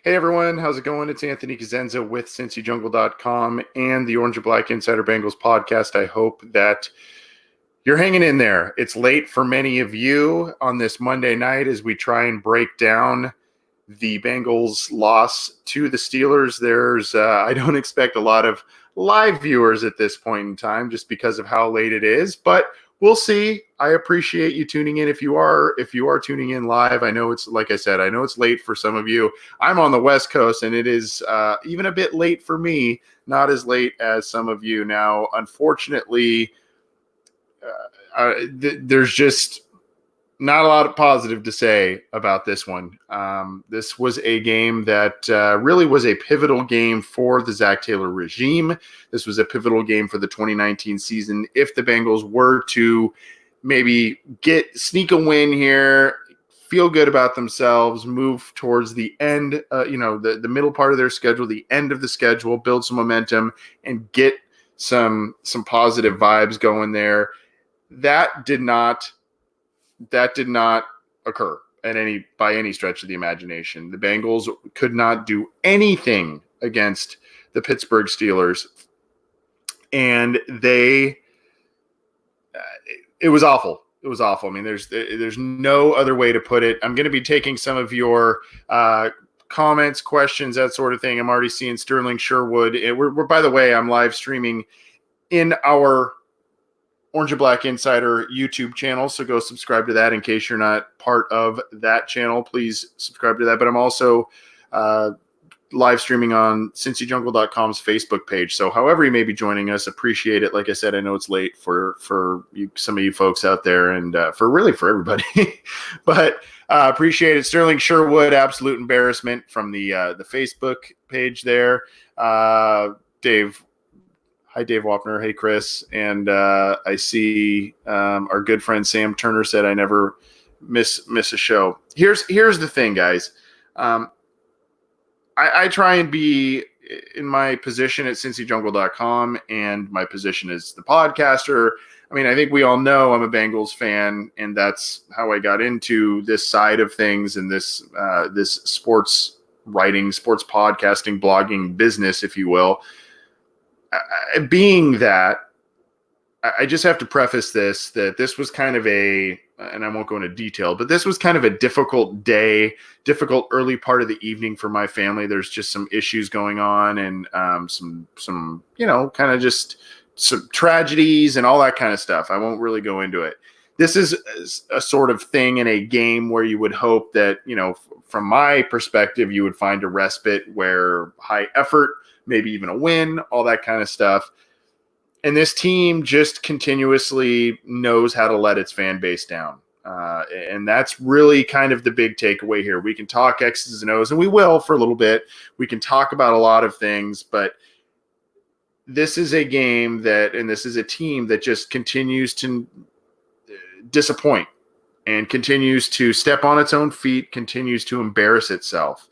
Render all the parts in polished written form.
Hey everyone, how's it going? It's Anthony Cosenza with CincyJungle.com and the Orange and Black Insider Bengals podcast. I hope that you're hanging in there. It's late for many of you on this Monday night as we try and break down the Bengals loss to the Steelers. I don't expect a lot of live viewers at this point in time just because of how late it is, but we'll see. I appreciate you tuning in. If you are tuning in live, I know it's, like I said, I know it's late for some of you. I'm on the West Coast and it is even a bit late for me, not as late as some of you. Now, unfortunately, there's just not a lot of positive to say about this one. This was a game that really was a pivotal game for the Zac Taylor regime. This was a pivotal game for the 2019 season. If the Bengals were to maybe sneak a win here, feel good about themselves, move towards the end, the middle part of their schedule, the end of the schedule, build some momentum and get some positive vibes going there. That did not occur by any stretch of the imagination. The Bengals could not do anything against the Pittsburgh Steelers, and it was awful. It was awful. I mean, there's no other way to put it. I'm going to be taking some of your comments, questions, that sort of thing. I'm already seeing Sterling Sherwood. We're by the way, I'm live streaming in our Orange and Black Insider YouTube channel, so go subscribe to that in case you're not part of that channel. Please subscribe to that. But I'm also live streaming on CincyJungle.com's Facebook page. So however you may be joining us, appreciate it. Like I said, I know it's late for you, some of you folks out there, and for everybody. But appreciate it. Sterling Sherwood, absolute embarrassment from the Facebook page there. Dave. Hi, Dave Wapner. Hey, Chris. And I see our good friend Sam Turner said I never miss a show. Here's the thing, guys. I try and be in my position at CincyJungle.com, and my position as the podcaster. I mean, I think we all know I'm a Bengals fan, and that's how I got into this side of things and this sports writing, sports podcasting, blogging business, if you will. Being that, I just have to preface that this was kind of and I won't go into detail, but this was kind of a difficult day, difficult early part of the evening for my family. There's just some issues going on, and some kind of just some tragedies and all that kind of stuff. I won't really go into it. This is a sort of thing in a game where you would hope that, from my perspective, you would find a respite where high effort, maybe even a win, all that kind of stuff. And this team just continuously knows how to let its fan base down. And that's really kind of the big takeaway here. We can talk X's and O's, and we will for a little bit. We can talk about a lot of things, but this is a game and this is a team that just continues to disappoint and continues to step on its own feet, continues to embarrass itself.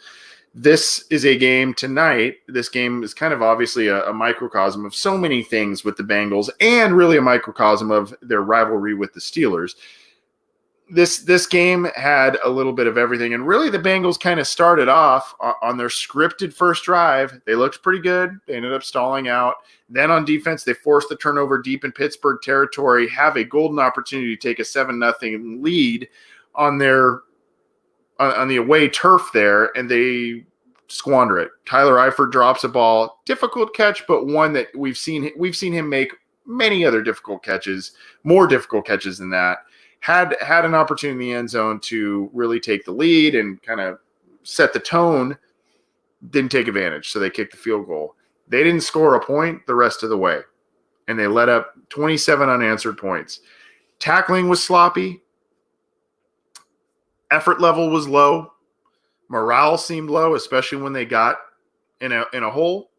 This is a game tonight. This game is kind of obviously a microcosm of so many things with the Bengals, and really a microcosm of their rivalry with the Steelers. This game had a little bit of everything, and really the Bengals kind of started off on their scripted first drive. They looked pretty good. They ended up stalling out. Then on defense, they forced the turnover deep in Pittsburgh territory, have a golden opportunity to take a 7-0 lead on the away turf there, and they squander it. Tyler Eifert drops a ball, difficult catch, but one that we've seen him make many other difficult catches, more difficult catches than that. Had an opportunity in the end zone to really take the lead and kind of set the tone, didn't take advantage, so they kicked the field goal. They didn't score a point the rest of the way, and they let up 27 unanswered points. Tackling was sloppy. Effort level was low. Morale seemed low, especially when they got in a hole.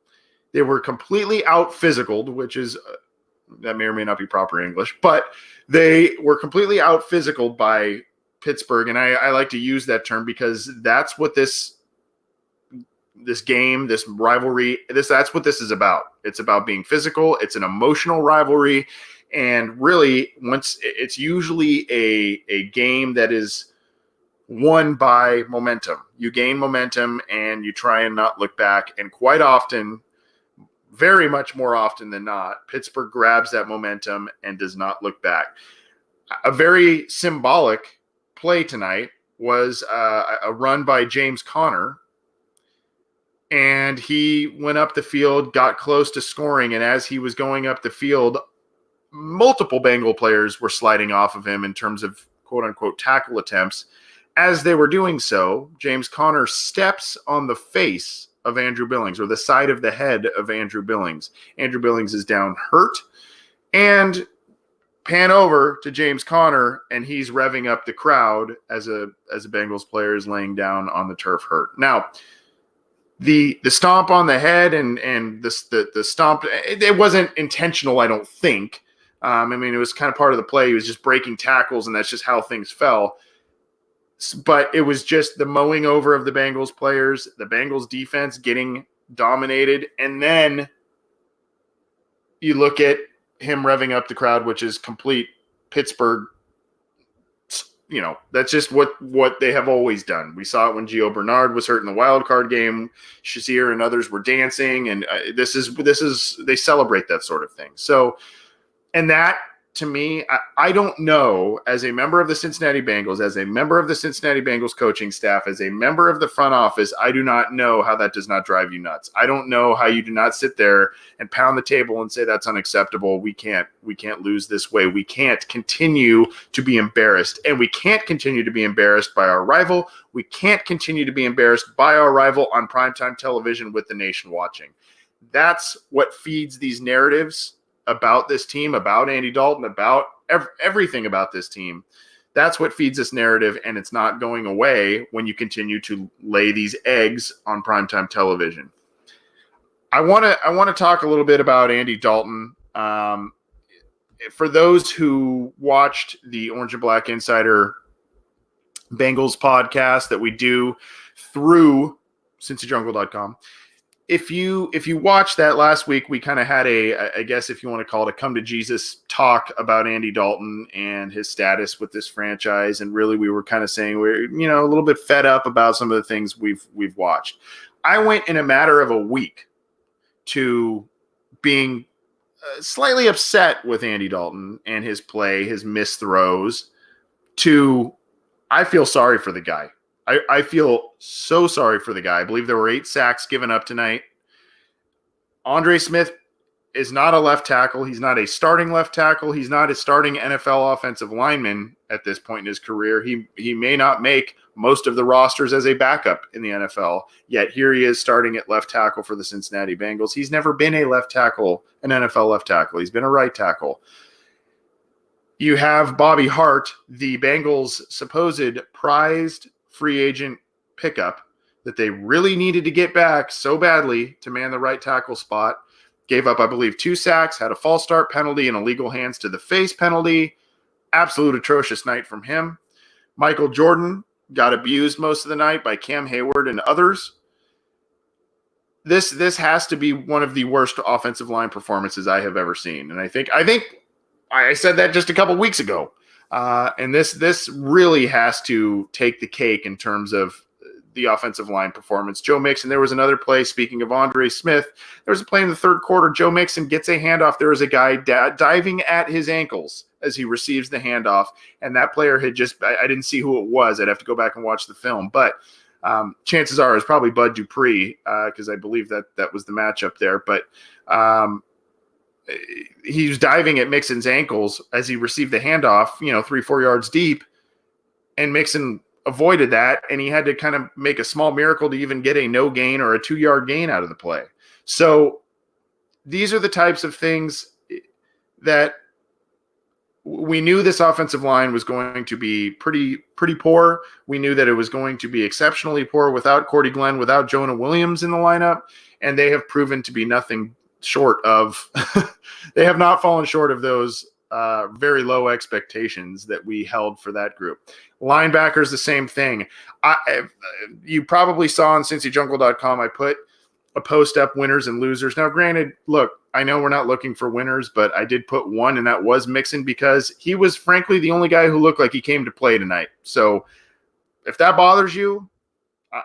They were completely out-physicaled, which is that may or may not be proper English, but they were completely out-physicaled by Pittsburgh, and I like to use that term because that's what this game, this rivalry, that's what this is about. It's about being physical. It's an emotional rivalry, and really, once it's usually a game that is won by momentum. You gain momentum and you try and not look back. And quite often, very much more often than not, Pittsburgh grabs that momentum and does not look back. A very symbolic play tonight was a run by James Conner, and he went up the field, got close to scoring, and as he was going up the field, multiple Bengal players were sliding off of him in terms of quote-unquote tackle attempts. As they were doing so, James Conner steps on the face of Andrew Billings, or the side of the head of Andrew Billings. Andrew Billings is down hurt, and pan over to James Conner, and he's revving up the crowd as a Bengals player is laying down on the turf hurt. Now, the stomp on the head and the stomp, it wasn't intentional, I don't think. I mean, it was kind of part of the play. He was just breaking tackles, and that's just how things fell. But it was just the mowing over of the Bengals players, the Bengals defense getting dominated, and then you look at him revving up the crowd, which is complete Pittsburgh. You know, that's just what they have always done. We saw it when Gio Bernard was hurt in the wild card game. Shazier and others were dancing, and this is they celebrate that sort of thing. So, and that, to me, I don't know, as a member of the Cincinnati Bengals, as a member of the Cincinnati Bengals coaching staff, as a member of the front office, I do not know how that does not drive you nuts. I don't know how you do not sit there and pound the table and say that's unacceptable. We can't lose this way. We can't continue to be embarrassed, and we can't continue to be embarrassed by our rival. We can't continue to be embarrassed by our rival on primetime television with the nation watching. That's what feeds these narratives about this team, about Andy Dalton, about everything about this team. That's what feeds this narrative, and it's not going away when you continue to lay these eggs on primetime television. I want to talk a little bit about Andy Dalton. For those who watched the Orange and Black Insider Bengals podcast that we do through CincyJungle.com, If you watched that last week, we kind of had I guess if you want to call it a come to Jesus talk about Andy Dalton and his status with this franchise. And really, we were kind of saying we're, a little bit fed up about some of the things we've watched. I went in a matter of a week to being slightly upset with Andy Dalton and his play, his missed throws, to I feel sorry for the guy. I feel so sorry for the guy. I believe there were 8 sacks given up tonight. Andre Smith is not a left tackle. He's not a starting left tackle. He's not a starting NFL offensive lineman at this point in his career. He may not make most of the rosters as a backup in the NFL, yet here he is starting at left tackle for the Cincinnati Bengals. He's never been a left tackle, an NFL left tackle. He's been a right tackle. You have Bobby Hart, the Bengals' supposed prized free agent pickup that they really needed to get back so badly to man the right tackle spot. Gave up, I believe, 2 sacks, had a false start penalty and illegal hands to the face penalty. Absolute atrocious night from him. Michael Jordan got abused most of the night by Cam Hayward and others. This has to be one of the worst offensive line performances I have ever seen. And I think I said that just a couple weeks ago. And this really has to take the cake in terms of the offensive line performance. Joe Mixon, there was another play, speaking of Andre Smith, there was a play in the third quarter. Joe Mixon gets a handoff. There was a guy diving at his ankles as he receives the handoff. And that player had I didn't see who it was. I'd have to go back and watch the film. But chances are it was probably Bud Dupree, because I believe that was the matchup there. But he was diving at Mixon's ankles as he received the handoff, 3-4 yards deep, and Mixon avoided that, and he had to kind of make a small miracle to even get a no gain or a 2-yard gain out of the play. So these are the types of things that we knew this offensive line was going to be pretty poor. We knew that it was going to be exceptionally poor without Cordy Glenn, without Jonah Williams in the lineup, and they have proven to be nothing short of they have not fallen short of those very low expectations that we held for that group. Linebackers, the same thing. You probably saw on CincyJungle.com, I put a post up winners and losers. Now, granted, look, I know we're not looking for winners, but I did put one, and that was Mixon, because he was frankly the only guy who looked like he came to play tonight. So if that bothers you,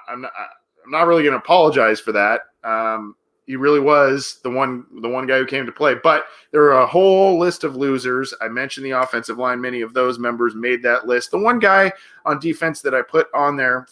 I'm not really going to apologize for that. He really was the one guy who came to play. But there are a whole list of losers. I mentioned the offensive line. Many of those members made that list. The one guy on defense that I put on there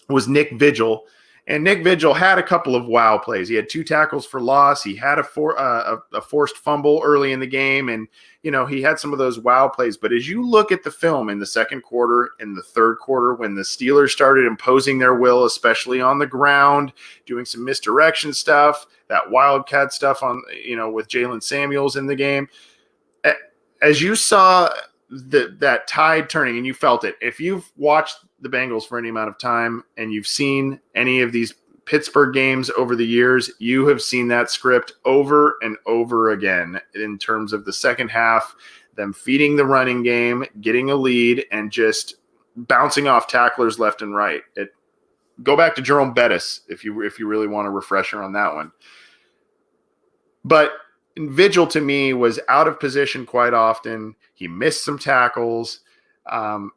was Nick Vigil. And Nick Vigil had a couple of wow plays. He had 2 tackles for loss. He had a forced fumble early in the game. And, he had some of those wow plays. But as you look at the film in the second quarter, in the third quarter, when the Steelers started imposing their will, especially on the ground, doing some misdirection stuff, that wildcat stuff on, with Jalen Samuels in the game, as you saw that tide turning and you felt it, if you've watched the Bengals for any amount of time and you've seen any of these Pittsburgh games over the years, you have seen that script over and over again in terms of the second half, them feeding the running game, getting a lead, and just bouncing off tacklers left and right. Go back to Jerome Bettis if you really want a refresher on that one. But Vigil to me was out of position quite often. He missed some tackles. And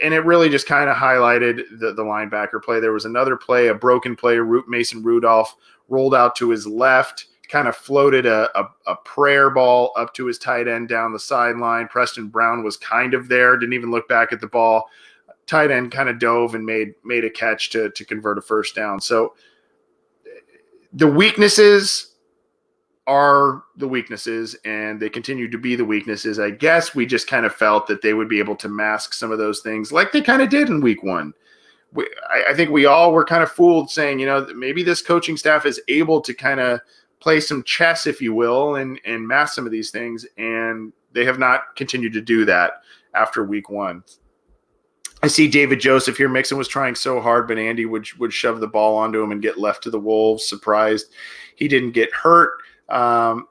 it really just kind of highlighted the linebacker play. There was another play, a broken play. Mason Rudolph rolled out to his left, kind of floated a prayer ball up to his tight end down the sideline. Preston Brown was kind of there, didn't even look back at the ball. Tight end kind of dove and made a catch to convert a first down. So the weaknesses are the weaknesses, and they continue to be the weaknesses. I guess we just kind of felt that they would be able to mask some of those things like they kind of did in week 1. I think we all were kind of fooled saying, maybe this coaching staff is able to kind of play some chess, if you will, and mask some of these things, and they have not continued to do that after week 1. I see David Joseph here. Mixon was trying so hard, but Andy would shove the ball onto him and get left to the Wolves. Surprised he didn't get hurt. Our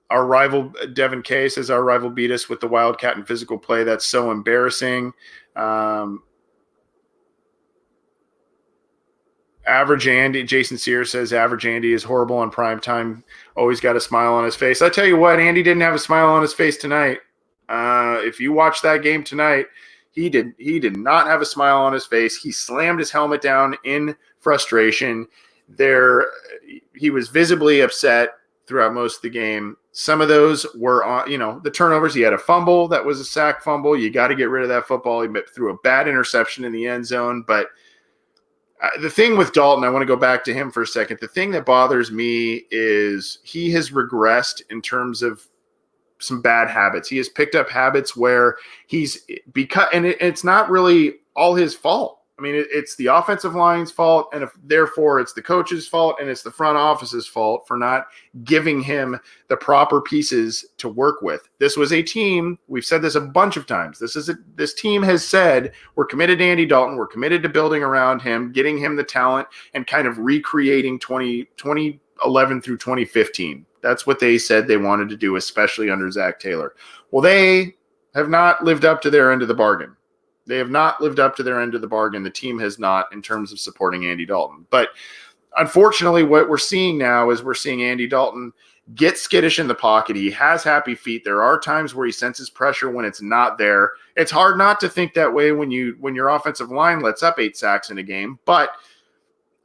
rival Devin K says our rival beat us with the wildcat and physical play. That's so embarrassing. Average Andy, Jason Sears says average Andy is horrible on prime time. Always got a smile on his face. I tell you what, Andy didn't have a smile on his face tonight. If you watch that game tonight, he did not have a smile on his face. He slammed his helmet down in frustration. He was visibly upset throughout most of the game. Some of those were on, the turnovers. He had a fumble that was a sack fumble. You got to get rid of that football. He threw a bad interception in the end zone. But the thing with Dalton, I want to go back to him for a second. The thing that bothers me is he has regressed in terms of some bad habits. He has picked up habits where it's not really all his fault. I mean, it's the offensive line's fault, and therefore it's the coach's fault, and it's the front office's fault for not giving him the proper pieces to work with. This was a team. We've said this a bunch of times. This team has said we're committed to Andy Dalton. We're committed to building around him, getting him the talent, and kind of recreating 2011 through 2015. That's what they said they wanted to do, especially under Zac Taylor. Well, they have not lived up to their end of the bargain. They have not lived up to their end of the bargain. The team has not in terms of supporting Andy Dalton. But unfortunately, what we're seeing now is we're seeing Andy Dalton get skittish in the pocket. He has happy feet. There are times where he senses pressure when it's not there. It's hard not to think that way when your offensive line lets up 8 sacks in a game. But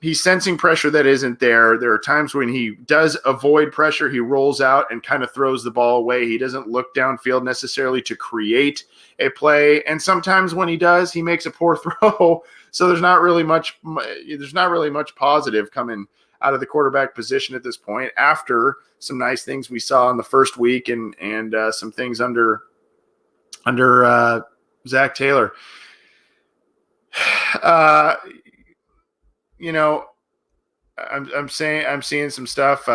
he's sensing pressure that isn't there. There are times when he does avoid pressure. He rolls out and kind of throws the ball away. He doesn't look downfield necessarily to create a play. And sometimes when he does, he makes a poor throw. So there's not really much positive coming out of the quarterback position at this point after some nice things we saw in the first week and some things under Zac Taylor. I'm seeing some stuff.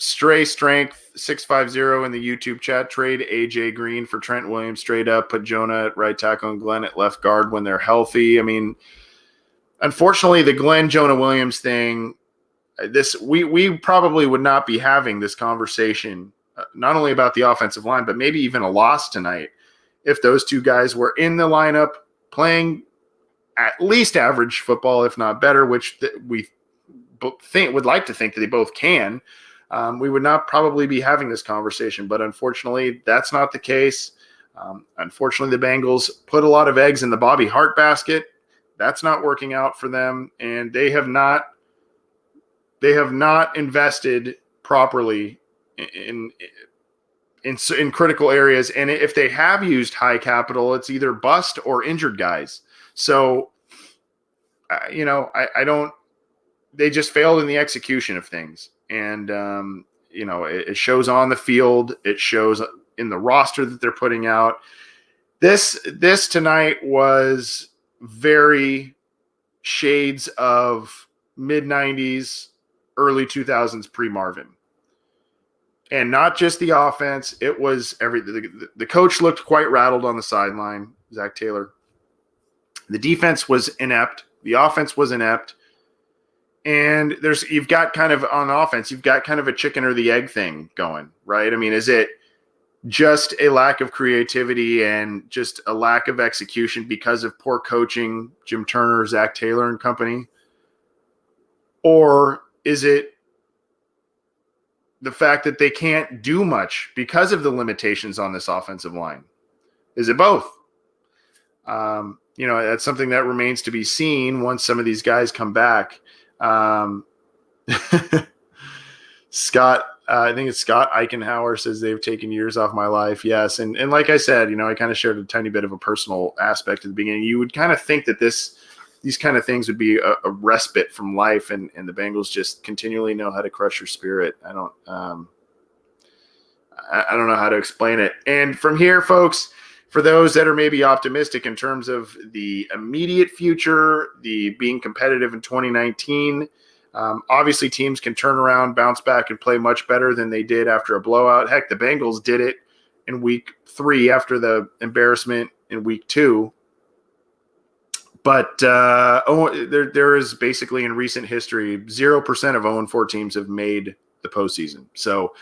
Stray Strength 650 in the YouTube chat. Trade AJ Green for Trent Williams straight up. Put Jonah at right tackle and Glenn at left guard when they're healthy. I mean, unfortunately, the Glenn Jonah Williams thing. We probably would not be having this conversation not only about the offensive line, but maybe even a loss tonight if those two guys were in the lineup playing at least average football, if not better, which we would like to think that they both can. We would not probably be having this conversation, but unfortunately, that's not the case. Unfortunately, the Bengals put a lot of eggs in the Bobby Hart basket. That's not working out for them, and they have not invested properly in critical areas. And if they have used high capital, it's either bust or injured guys. So, I don't. They just failed in the execution of things, and it shows on the field. It shows in the roster that they're putting out. This tonight was very shades of mid 90s, early 2000s pre-Marvin. And not just the offense, it was everything. The coach looked quite rattled on the sideline, Zac Taylor. The defense was inept. The offense was inept. And you've got kind of on offense, you've got kind of a chicken or the egg thing going, right? I mean, is it just a lack of creativity and just a lack of execution because of poor coaching, Jim Turner, Zac Taylor and company? Or is it the fact that they can't do much because of the limitations on this offensive line? Is it both? That's something that remains to be seen once some of these guys come back. Scott, I think it's Scott Eichenhauer says they've taken years off my life. Yes. And like I said, I kind of shared a tiny bit of a personal aspect at the beginning. You would kind of think that these kind of things would be a respite from life, and the Bengals just continually know how to crush your spirit. I don't know how to explain it. And from here, folks, for those that are maybe optimistic in terms of the immediate future, the being competitive in 2019, obviously teams can turn around, bounce back, and play much better than they did after a blowout. Heck, the Bengals did it in week 3 after the embarrassment in week 2. But there is basically in recent history, 0% of 0-4 teams have made the postseason. So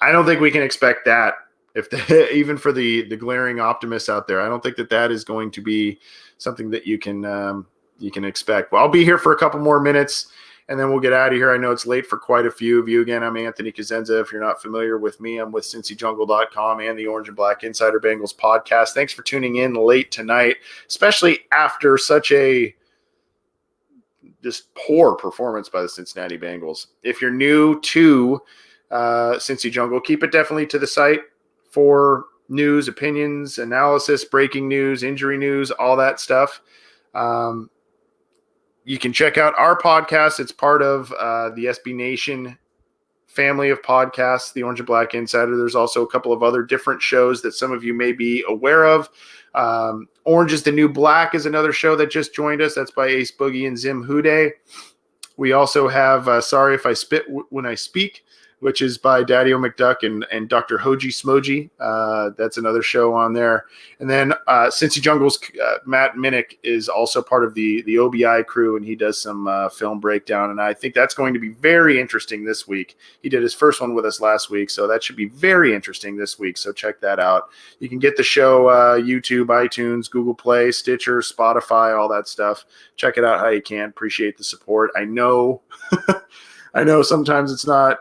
I don't think we can expect that. Even for the glaring optimists out there, I don't think that is going to be something that you can expect. Well, I'll be here for a couple more minutes, and then we'll get out of here. I know it's late for quite a few of you. Again, I'm Anthony Cosenza. If you're not familiar with me, I'm with CincyJungle.com and the Orange and Black Insider Bengals podcast. Thanks for tuning in late tonight, especially after such a just poor performance by the Cincinnati Bengals. If you're new to Cincy Jungle, keep it definitely to the site for news, opinions, analysis, breaking news, injury news, all that stuff. You can check out our podcast. It's part of the SB Nation family of podcasts, the Orange and Black Insider. There's also a couple of other different shows that some of you may be aware of. Orange is the New Black is another show that just joined us. That's by Ace Boogie and Zim Hude. We also have Sorry If I Spit When I Speak, which is by Daddy-O McDuck and Dr. Hoji Smoji. That's another show on there. And then Cincy Jungle's Matt Minnick is also part of the OBI crew, and he does some film breakdown. And I think that's going to be very interesting this week. He did his first one with us last week, so that should be very interesting this week. So check that out. You can get the show YouTube, iTunes, Google Play, Stitcher, Spotify, all that stuff. Check it out how you can. Appreciate the support. I know I know sometimes it's not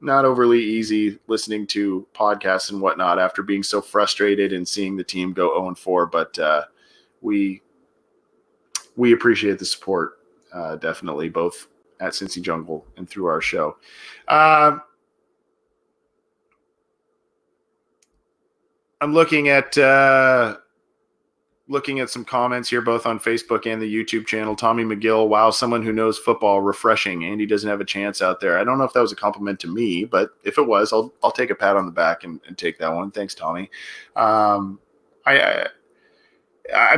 overly easy listening to podcasts and whatnot after being so frustrated and seeing the team go 0-4, but we appreciate the support definitely, both at Cincy Jungle and through our show. I'm looking at some comments here, both on Facebook and the YouTube channel. Tommy McGill, wow, someone who knows football, refreshing. Andy doesn't have a chance out there. I don't know if that was a compliment to me, but if it was, I'll take a pat on the back and take that one. Thanks, Tommy. I'm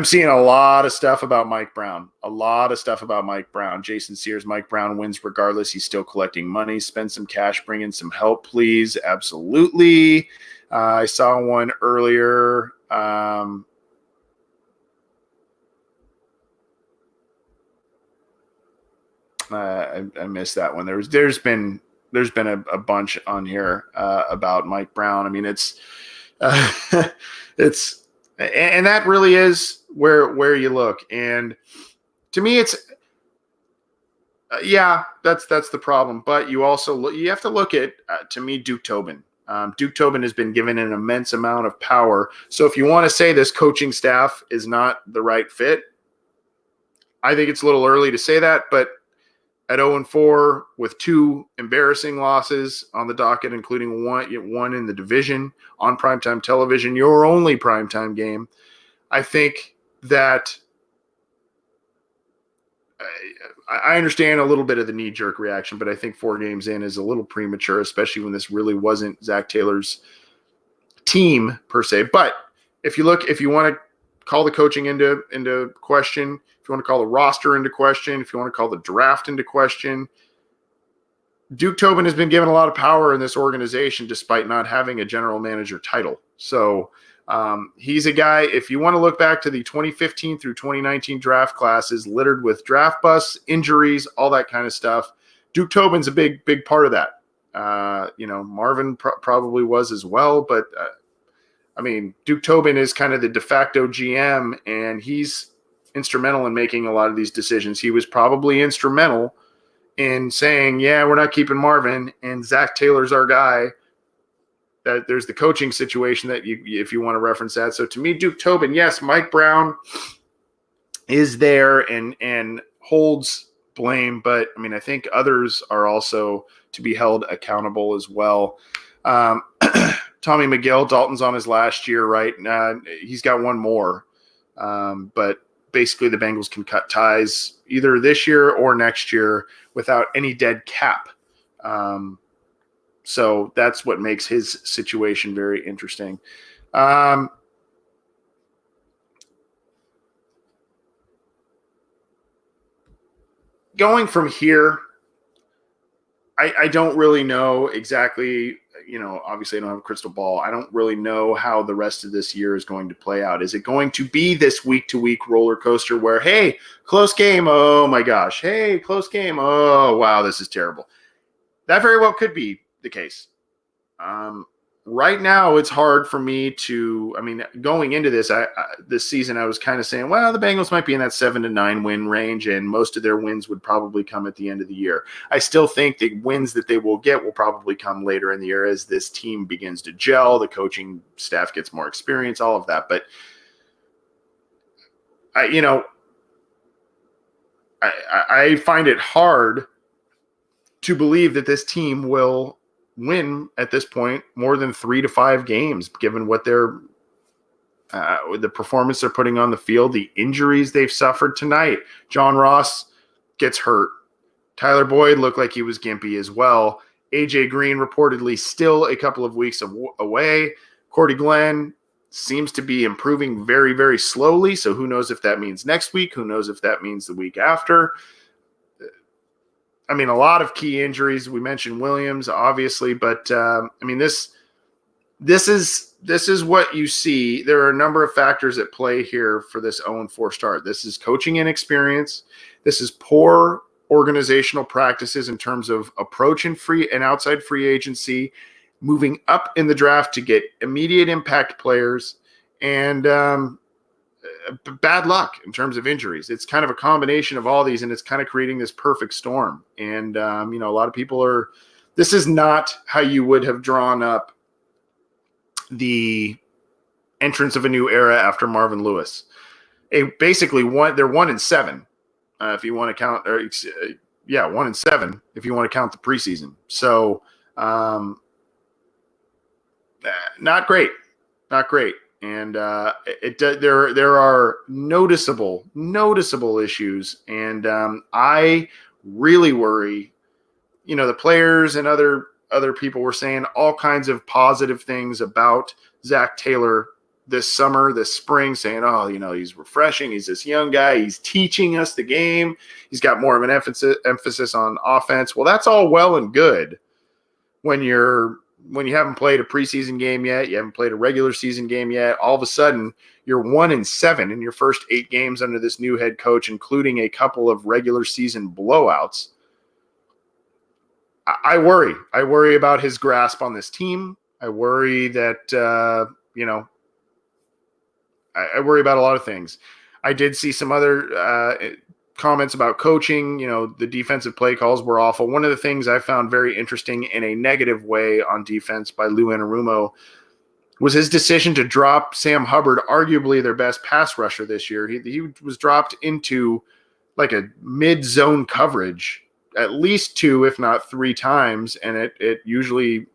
seeing a lot of stuff about Mike Brown. Jason Sears, Mike Brown wins regardless. He's still collecting money. Spend some cash, bring in some help, please. Absolutely. I saw one earlier. I missed that one. There's been a bunch on here about Mike Brown. I mean, it's and that really is where you look. And to me, it's that's the problem. But you also you have to look at to me Duke Tobin. Duke Tobin has been given an immense amount of power. So if you want to say this coaching staff is not the right fit, I think it's a little early to say that, but at 0-4 with 2 embarrassing losses on the docket, including one in the division on primetime television, your only primetime game, I think that I understand a little bit of the knee-jerk reaction, but I think 4 games in is a little premature, especially when this really wasn't Zac Taylor's team per se. But if you want to call the coaching into question, if you want to call the roster into question, if you want to call the draft into question, Duke Tobin has been given a lot of power in this organization despite not having a general manager title. So he's a guy, if you want to look back to the 2015 through 2019 draft classes littered with draft busts, injuries, all that kind of stuff, Duke Tobin's a big part of that. Marvin probably was as well, but Duke Tobin is kind of the de facto GM, and he's instrumental in making a lot of these decisions. He was probably instrumental in saying, yeah, we're not keeping Marvin, and Zac Taylor's our guy. That there's the coaching situation that if you want to reference that. So to me, Duke Tobin, yes, Mike Brown is there and holds blame, but I think others are also to be held accountable as well. Tommy McGill, Dalton's on his last year, right? He's got one more, but basically the Bengals can cut ties either this year or next year without any dead cap. So that's what makes his situation very interesting. Going from here, I don't really know exactly, obviously I don't have a crystal ball. I don't really know how the rest of this year is going to play out. Is it going to be this week-to-week roller coaster where, hey, close game, oh my gosh. Hey, close game, oh, wow, this is terrible. That very well could be the case. Right now, it's hard for me to. Going into this season, I was kind of saying, well, the Bengals might be in that 7-9 win range, and most of their wins would probably come at the end of the year. I still think the wins that they will get will probably come later in the year as this team begins to gel, the coaching staff gets more experience, all of that. But I find it hard to believe that this team will win at this point more than 3 to 5 games, given what the performance they're putting on the field, the injuries they've suffered tonight. John Ross gets hurt. Tyler Boyd looked like he was gimpy as well. AJ Green reportedly still a couple of weeks away. Cordy Glenn seems to be improving very, very slowly. So who knows if that means next week? Who knows if that means the week after? A lot of key injuries. We mentioned Williams, obviously, but this is what you see. There are a number of factors at play here for this 0-4 start. This is coaching inexperience. This is poor organizational practices in terms of approach and outside free agency, moving up in the draft to get immediate impact players, and bad luck in terms of injuries. It's kind of a combination of all these, and it's kind of creating this perfect storm. And, a lot of people this is not how you would have drawn up the entrance of a new era after Marvin Lewis. They're 1-7. If you want to count, 1-7 if you want to count the preseason. So, not great. And there are noticeable issues, and I really worry. The players and other people were saying all kinds of positive things about Zac Taylor this spring, saying, oh, he's refreshing. He's this young guy. He's teaching us the game. He's got more of an emphasis on offense. Well, that's all well and good when you haven't played a preseason game yet, you haven't played a regular season game yet, all of a sudden you're 1-7 in your first 8 games under this new head coach, including a couple of regular season blowouts. I worry. I worry about his grasp on this team. I worry that, I worry about a lot of things. I did see some other comments about coaching. The defensive play calls were awful. One of the things I found very interesting in a negative way on defense by Lou Anarumo was his decision to drop Sam Hubbard, arguably their best pass rusher this year. He was dropped into like a mid-zone coverage at least 2, if not 3 times, and it usually,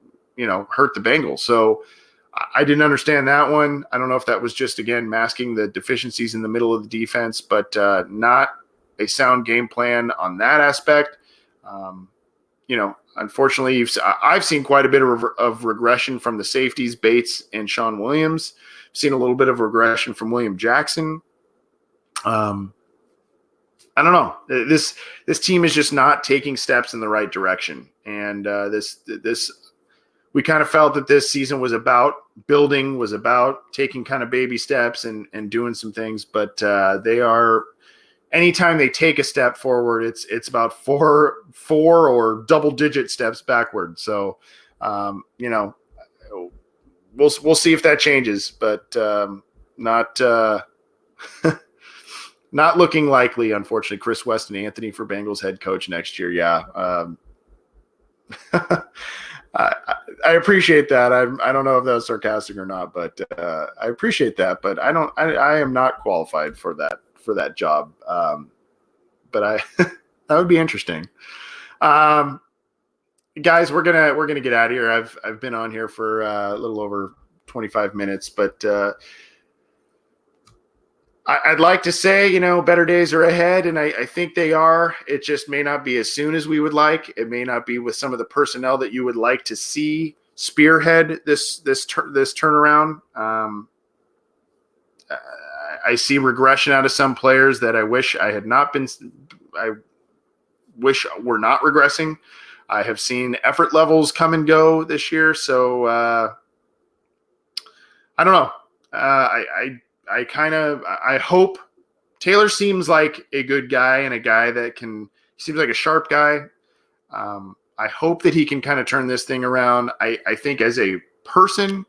hurt the Bengals. So I didn't understand that one. I don't know if that was just, again, masking the deficiencies in the middle of the defense, but not a sound game plan on that aspect. Unfortunately, I've seen quite a bit of regression from the safeties, Bates and Sean Williams. I've seen a little bit of regression from William Jackson. I don't know. This team is just not taking steps in the right direction. And we kind of felt that this season was about building, was about taking kind of baby steps and doing some things. But they are, anytime they take a step forward, it's about four or double-digit steps backward. So, we'll see if that changes, but not not looking likely, unfortunately. Chris Weston Anthony for Bengals head coach next year. Yeah. I appreciate that. I don't know if that was sarcastic or not, but I appreciate that, but I am not qualified for that job. But that would be interesting. Guys, we're gonna get out of here. I've been on here for a little over 25 minutes, but I'd like to say, better days are ahead, and I think they are. It just may not be as soon as we would like. It may not be with some of the personnel that you would like to see spearhead this turnaround. I see regression out of some players that I wish I had not been. I wish were not regressing. I have seen effort levels come and go this year, so I don't know. I hope Taylor seems like a good guy and a guy that seems like a sharp guy. I hope that he can kind of turn this thing around. I think as a person,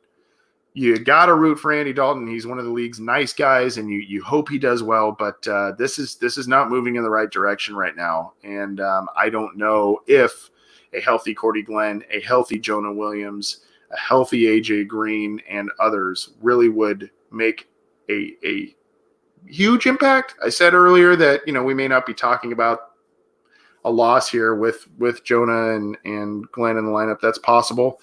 you got to root for Andy Dalton. He's one of the league's nice guys, and you hope he does well, but this is not moving in the right direction right now. And I don't know if a healthy Cordy Glenn, a healthy Jonah Williams, a healthy AJ Green, and others really would make a huge impact. I said earlier that, we may not be talking about a loss here with Jonah and Glenn in the lineup. That's possible.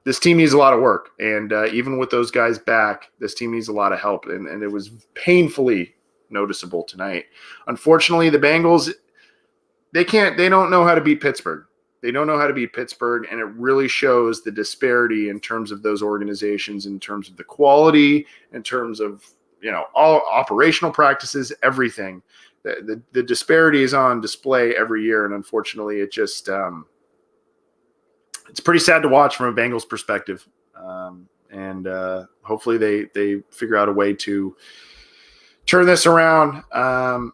This team needs a lot of work. And even with those guys back, this team needs a lot of help. And it was painfully noticeable tonight. Unfortunately, the Bengals, they don't know how to beat Pittsburgh. They don't know how to beat Pittsburgh, and it really shows the disparity in terms of those organizations, in terms of the quality, in terms of, all operational practices, everything. The disparity is on display every year, and unfortunately, it just it's pretty sad to watch from a Bengals perspective. And hopefully they figure out a way to turn this around. A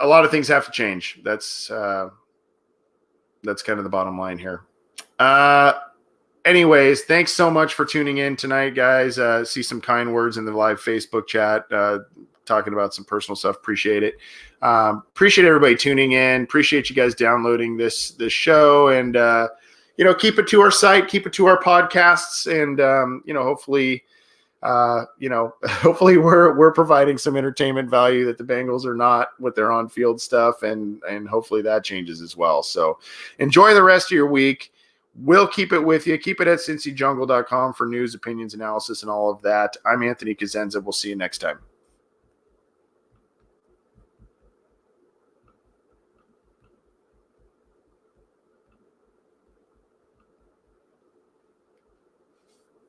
lot of things have to change. That's kind of the bottom line here. Anyways, thanks so much for tuning in tonight, guys. See some kind words in the live Facebook chat, talking about some personal stuff. Appreciate it. Appreciate everybody tuning in. Appreciate you guys downloading this show, and keep it to our site, keep it to our podcasts, and hopefully we're providing some entertainment value that the Bengals are not with their on-field stuff, and hopefully that changes as well. So enjoy the rest of your week. We'll keep it with you. Keep it at cincyjungle.com for news, opinions, analysis, and all of that. I'm Anthony Cosenza. We'll see you next time.